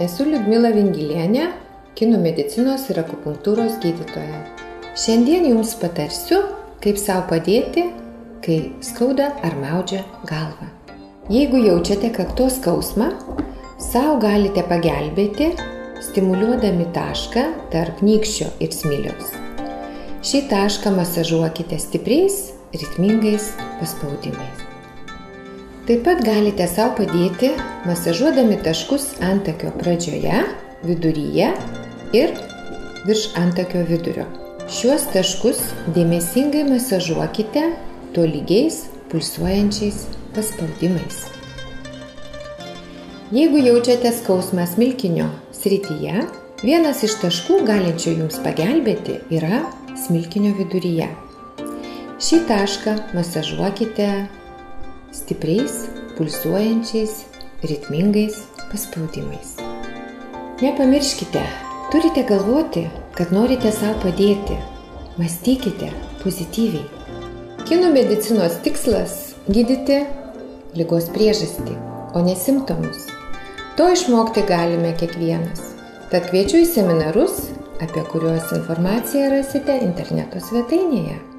Esu Liudmila Vingilienė, kinų medicinos ir akupunktūros gydytoja. Šiandien jums patarsiu, kaip savo padėti, kai skauda ar maudžia galvą. Jeigu jaučiate kaktos skausmą, savo galite pagelbėti, stimuliuodami tašką tarp nykščio ir smiliaus. Šį tašką masažuokite stipriais, ritmingais paspaudimais. Taip pat galite savo padėti, masažuodami taškus antakio pradžioje, viduryje ir virš antakio vidurio. Šiuos taškus dėmesingai masažuokite tolygiais, pulsuojančiais paspaudimais. Jeigu jaučiate skausmą smilkinio srityje, vienas iš taškų galinčių jums pagelbėti yra smilkinio viduryje. Šį tašką masažuokite stipriais, pulsuojančiais, ritmingais paspaudimais. Nepamirškite, turite galvoti, kad norite savo padėti. Mąstykite pozityviai. Kinų medicinos tikslas – gydyti ligos priežastį, o ne simptomus. To išmokti galime kiekvienas. Tad kviečiu į seminarus, apie kuriuos informaciją rasite interneto svetainėje.